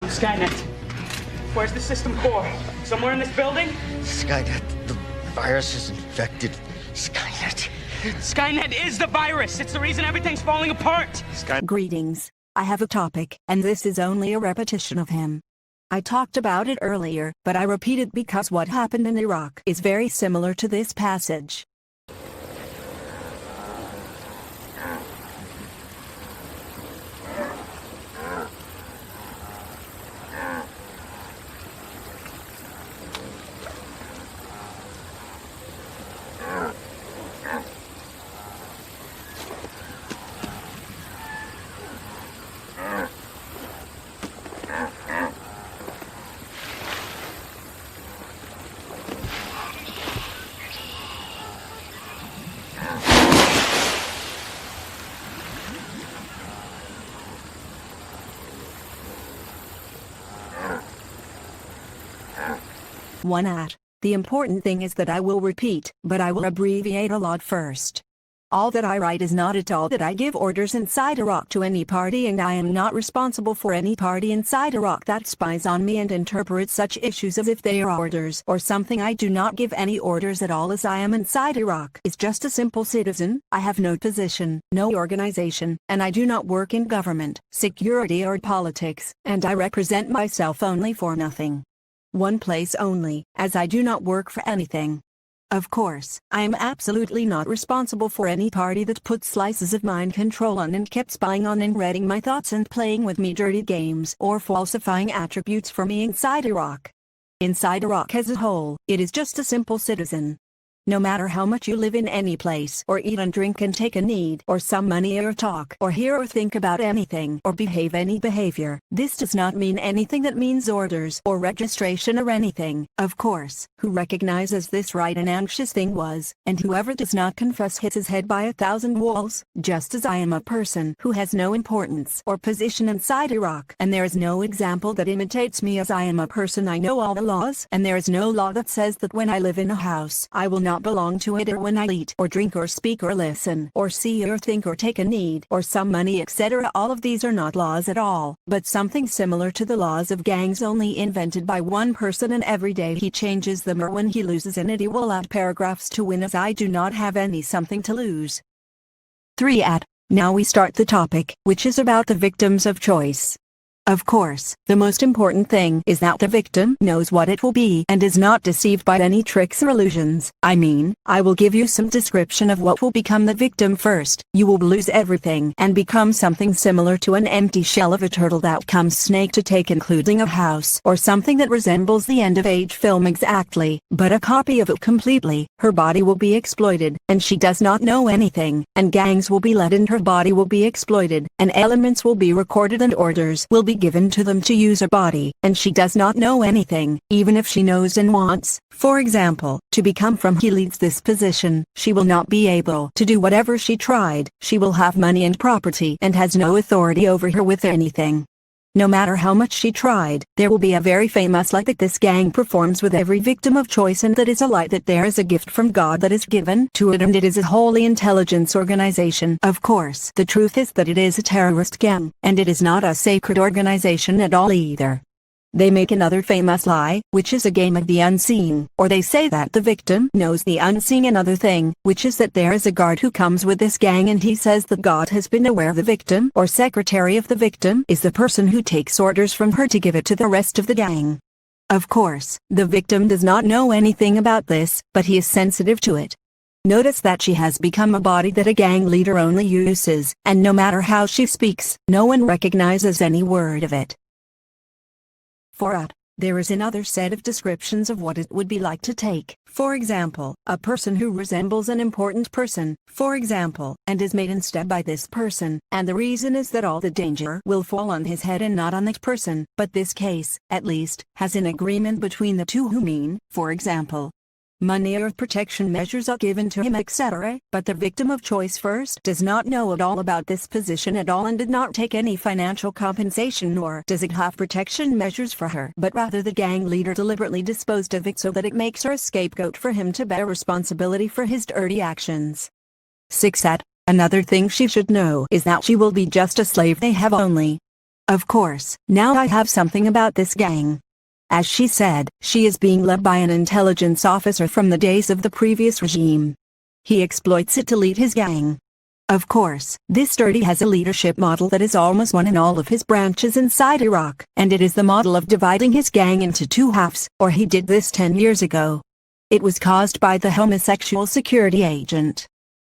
Skynet. Where's the system core? Somewhere in this building? Skynet, the virus is infected. Skynet. Skynet is the virus! It's the reason everything's falling apart! Greetings. I have a topic, and this is only a repetition of him. I talked about it earlier, but I repeat it because what happened in Iraq is very similar to this passage. The important thing is that I will repeat, but I will abbreviate a lot first. All that I write is not at all that I give orders inside Iraq to any party, and I am not responsible for any party inside Iraq that spies on me and interprets such issues as if they are orders or something. I do not give any orders at all, as I am inside Iraq is just a simple citizen. I have no position, no organization, and I do not work in government, security or politics, and I represent myself only for nothing. One place only, as I do not work for anything. Of course, I am absolutely not responsible for any party that put slices of mind control on and kept spying on and reading my thoughts and playing with me dirty games or falsifying attributes for me inside Iraq. Inside Iraq as a whole, it is just a simple citizen. No matter how much you live in any place or eat and drink and take a need or some money or talk or hear or think about anything or behave any behavior, this does not mean anything that means orders or registration or anything. Of course, who recognizes this right an anxious thing was, and whoever does not confess hits his head by 1,000 walls, just as I am a person who has no importance or position inside Iraq, and there is no example that imitates me, as I am a person. I know all the laws, and there is no law that says that when I live in a house I will not belong to it, or when I eat or drink or speak or listen or see or think or take a need or some money, etc. All of these are not laws at all, but something similar to the laws of gangs, only invented by one person, and every day he changes them, or when he loses in it he will add paragraphs to win, as I do not have any something to lose. 3. Now we start the topic, which is about the victims of choice. Of course, the most important thing is that the victim knows what it will be and is not deceived by any tricks or illusions. I will give you some description of what will become the victim first. You will lose everything and become something similar to an empty shell of a turtle that comes snake to take, including a house or something that resembles the end of age film exactly, but a copy of it completely. Her body will be exploited, and she does not know anything, and gangs will be led and her body will be exploited, and elements will be recorded and orders will be given to them to use her body, and she does not know anything, even if she knows and wants, for example, to become from he leads this position. She will not be able to do whatever she tried. She will have money and property and has no authority over her with anything. No matter how much she tried, there will be a very famous light that this gang performs with every victim of choice, and that is a light that there is a gift from God that is given to it, and it is a holy intelligence organization. Of course, the truth is that it is a terrorist gang, and it is not a sacred organization at all either. They make another famous lie, which is a game of the unseen, or they say that the victim knows the unseen. Another thing, which is that there is a guard who comes with this gang, and he says that God has been aware the victim or secretary of the victim is the person who takes orders from her to give it to the rest of the gang. Of course, the victim does not know anything about this, but he is sensitive to it. Notice that she has become a body that a gang leader only uses, and no matter how she speaks, no one recognizes any word of it. 4. There is another set of descriptions of what it would be like to take, for example, a person who resembles an important person, for example, and is made instead by this person, and the reason is that all the danger will fall on his head and not on that person, but this case, at least, has an agreement between the two who mean, for example, money or protection measures are given to him, etc. But the victim of choice first does not know at all about this position at all and did not take any financial compensation, nor does it have protection measures for her, but rather the gang leader deliberately disposed of it so that it makes her a scapegoat for him to bear responsibility for his dirty actions. 6. Another thing she should know is that she will be just a slave they have only. Of course, now I have something about this gang. As she said, she is being led by an intelligence officer from the days of the previous regime. He exploits it to lead his gang. Of course, this sturdy has a leadership model that is almost one in all of his branches inside Iraq, and it is the model of dividing his gang into two halves, or he did this 10 years ago. It was caused by the homosexual security agent.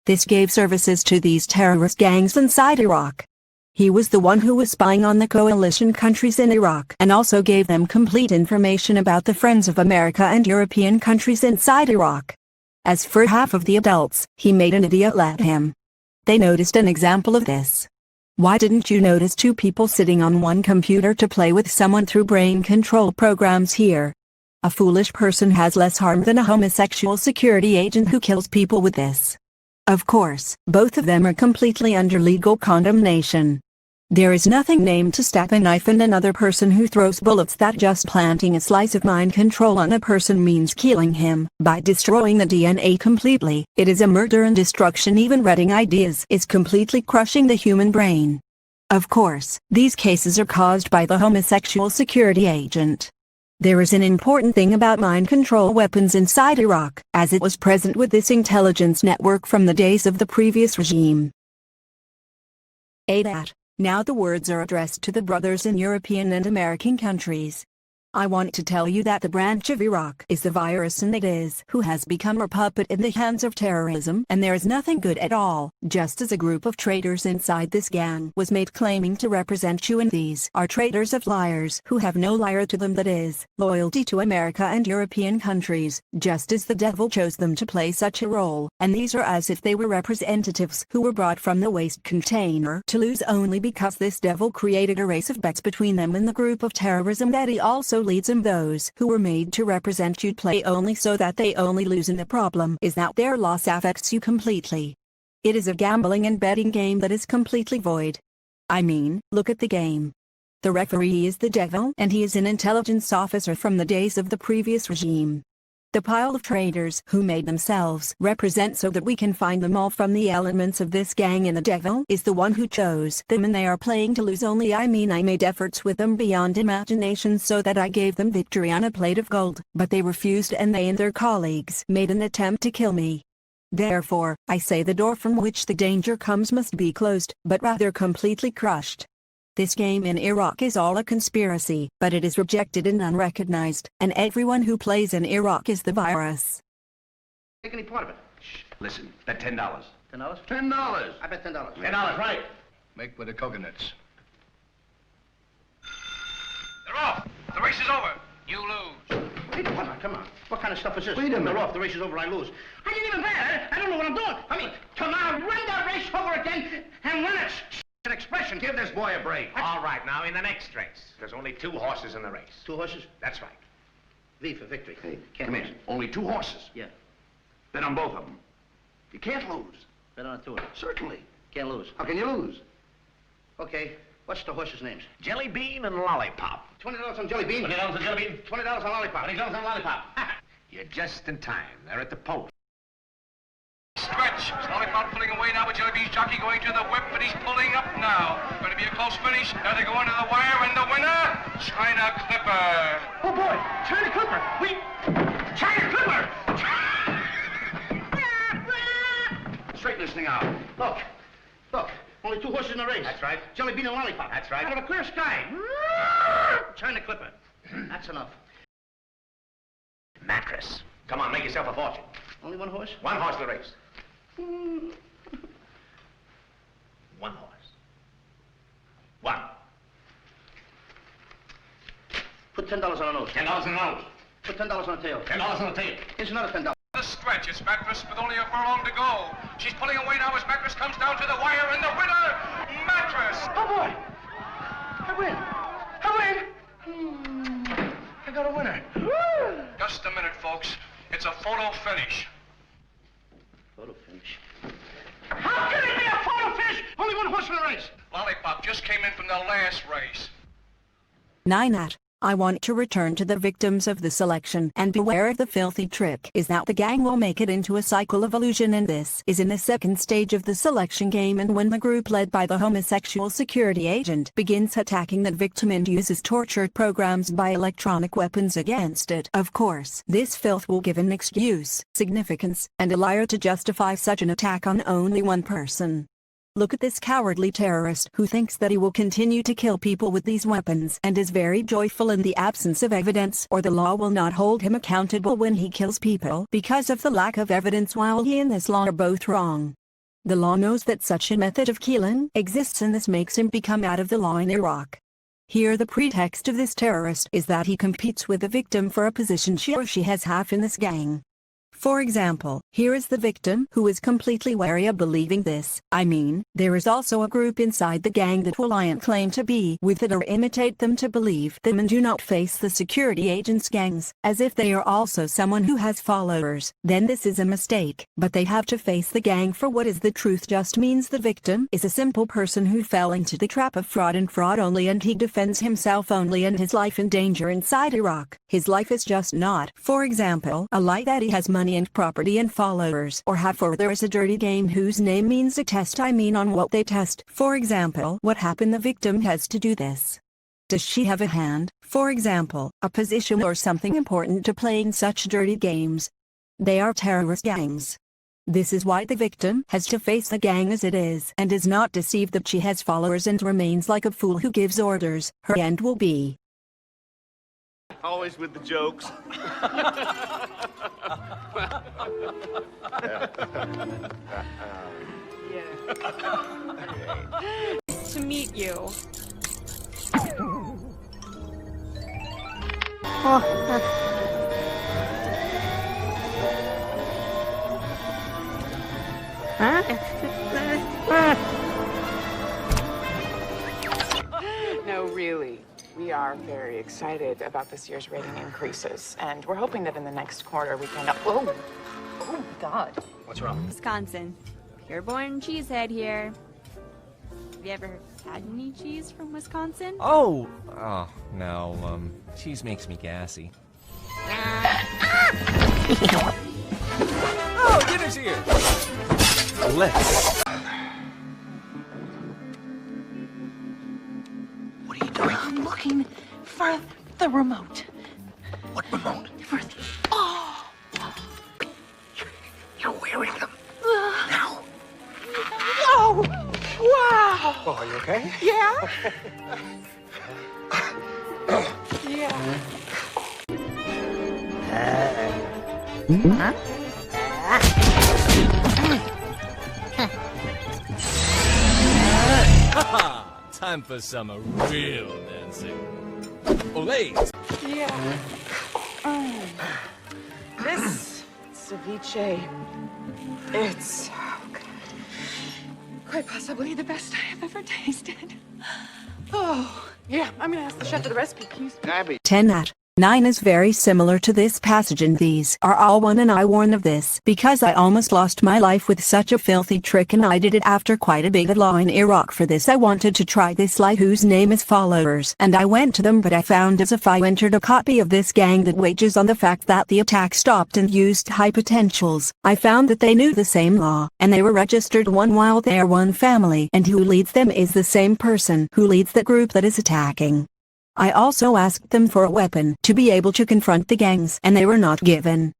This gave services to these terrorist gangs inside Iraq. He was the one who was spying on the coalition countries in Iraq and also gave them complete information about the Friends of America and European countries inside Iraq. As for half of the adults, he made an idiot let him. They noticed an example of this. Why didn't you notice two people sitting on one computer to play with someone through brain control programs here? A foolish person has less harm than a homosexual security agent who kills people with this. Of course, both of them are completely under legal condemnation. There is nothing named to stab a knife in another person who throws bullets. That just planting a slice of mind control on a person means killing him by destroying the DNA completely. It is a murder and destruction. Even reading ideas is completely crushing the human brain. Of course, these cases are caused by the homosexual security agent. There is an important thing about mind control weapons inside Iraq, as it was present with this intelligence network from the days of the previous regime. ADAT. Now the words are addressed to the brothers in European and American countries. I want to tell you that the branch of Iraq is the virus, and it is who has become a puppet in the hands of terrorism, and there is nothing good at all, just as a group of traitors inside this gang was made claiming to represent you, and these are traitors of liars who have no liar to them, that is, loyalty to America and European countries, just as the devil chose them to play such a role, and these are as if they were representatives who were brought from the waste container to lose only because this devil created a race of bets between them and the group of terrorism that he also leads, and those who were made to represent you play only so that they only lose, and the problem is that their loss affects you completely. It is a gambling and betting game that is completely void. I mean, look at the game. The referee is the devil, and he is an intelligence officer from the days of the previous regime. The pile of traitors who made themselves represent so that we can find them all from the elements of this gang, and the devil is the one who chose them, and they are playing to lose only. I made efforts with them beyond imagination so that I gave them victory on a plate of gold, but they refused, and they and their colleagues made an attempt to kill me. Therefore, I say the door from which the danger comes must be closed, but rather completely crushed. This game in Iraq is all a conspiracy, but it is rejected and unrecognized, and everyone who plays in Iraq is the virus. Take any part of it. Shh. Listen, bet $10. $10? $10. I bet $10. $10, right. Make with the coconuts. They're off. The race is over. You lose. Wait a minute, come on. What kind of stuff is this? Wait a minute. They're off, the race is over, I lose. I didn't even bet. I don't know what I'm doing. I mean, come on, run that race over again and win it. An expression. Give this boy a break. All right, now, in the next race, there's only 2 horses in the race. 2 horses? That's right. V for victory. Hey, Can't come lose. here. Only 2 horses. Yeah. Bet on both of them. You can't lose. Bet on 2 of them. Certainly. Can't lose. How can you lose? Okay. What's the horses' names? Jelly Bean and Lollipop. $20 on Jelly Bean. $20 on Jelly Bean. $20 on Lollipop. $20 on Lollipop. You're just in time. They're at the post. Stretch. Lollipop pulling away now with Jelly Bean's jockey going to the whip, but he's pulling up now. Going to be a close finish. Now they go under the wire, and the winner, China Clipper. Oh, boy. China Clipper. China Clipper. Straighten this thing out. Look. Look. Only 2 horses in the race. That's right. Jelly Bean and Lollipop. That's right. Out of a clear sky. China Clipper. That's enough. Mattress. Come on, make yourself a fortune. Only 1 horse? 1 horse in the race. 1 horse. 1. Put $10 on a nose. $10 on the nose. Put $10 on a tail. $10 on the tail. Here's another $10. The stretch. It's Mattress with only a furlong to go. She's pulling away now as Mattress comes down to the wire, and the winner, Mattress. Oh, boy. I win. I win. I got a winner. Just a minute, folks. It's a photo finish. Photo finish. How can it be a photo finish? Only 1 horse in the race. Lollipop just came in from the last race. 9 at. I want to return to the victims of the selection, and beware of the filthy trick is that the gang will make it into a cycle of illusion, and this is in the second stage of the selection game, and when the group led by the homosexual security agent begins attacking the victim and uses torture programs by electronic weapons against it. Of course, this filth will give an excuse, significance, and a liar to justify such an attack on only one person. Look at this cowardly terrorist who thinks that he will continue to kill people with these weapons and is very joyful in the absence of evidence, or the law will not hold him accountable when he kills people because of the lack of evidence, while he and this law are both wrong. The law knows that such a method of killing exists, and this makes him become out of the law in Iraq. Here the pretext of this terrorist is that he competes with the victim for a position she or she has half in this gang. For example, here is the victim who is completely wary of believing this. I mean, there is also a group inside the gang that will lie and claim to be with it or imitate them to believe them and do not face the security agents' gangs, as if they are also someone who has followers. Then this is a mistake, but they have to face the gang for what is the truth just means the victim is a simple person who fell into the trap of fraud and fraud only, and he defends himself only and his life in danger inside Iraq. His life is just not, for example, a lie that he has money and property and followers, or have, for there is a dirty game whose name means a test. I mean on what they test. For example, what happened the victim has to do this. Does she have a hand, for example, a position or something important to playing such dirty games? They are terrorist gangs. This is why the victim has to face the gang as it is and is not deceived that she has followers and remains like a fool who gives orders. Her end will be always with the jokes. To meet you. No, really. We are very excited about this year's rating increases, and we're hoping that in the next quarter we can... Oh my God. What's wrong? Wisconsin. Pure-born cheesehead here. Have you ever had any cheese from Wisconsin? Oh, no, cheese makes me gassy. Oh, dinner's here! Let's... What are you doing? I'm looking for the remote. What remote? For the... Oh! You're wearing them. Now. Oh! Wow! Oh, are you okay? Yeah? Yeah. Huh? Time for some real dancing. Olay! Yeah. This ceviche, it's quite possibly the best I have ever tasted. Oh, yeah, I'm gonna ask the chef for the recipe, please. Abby. 10 at 9 is very similar to this passage, and these are all one, and I warn of this because I almost lost my life with such a filthy trick, and I did it after quite a big law in Iraq. For this I wanted to try this lie whose name is followers, and I went to them, but I found as if I entered a copy of this gang that wages on the fact that the attack stopped and used high potentials. I found that they knew the same law, and they were registered one while they are one family, and who leads them is the same person who leads the group that is attacking. I also asked them for a weapon to be able to confront the gangs, and they were not given.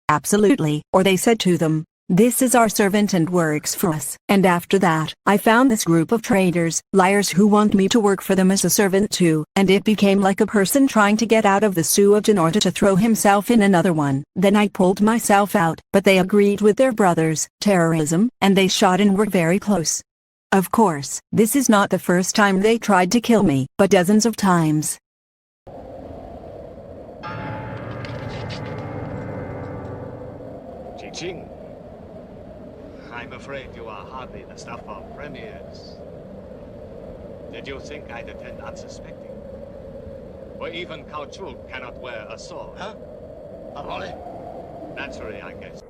Absolutely, or they said to them, "This is our servant and works for us." And after that, I found this group of traitors, liars who want me to work for them as a servant too, and it became like a person trying to get out of the sewage in order to throw himself in another one. Then I pulled myself out, but they agreed with their brothers, terrorism, and they shot and were very close. Of course, this is not the first time they tried to kill me, but dozens of times. Ching, I'm afraid you are hardly the stuff of premiers. Did you think I'd attend unsuspecting? Or even Cao Chu cannot wear a sword? Huh? Oh, really? Naturally, I guess.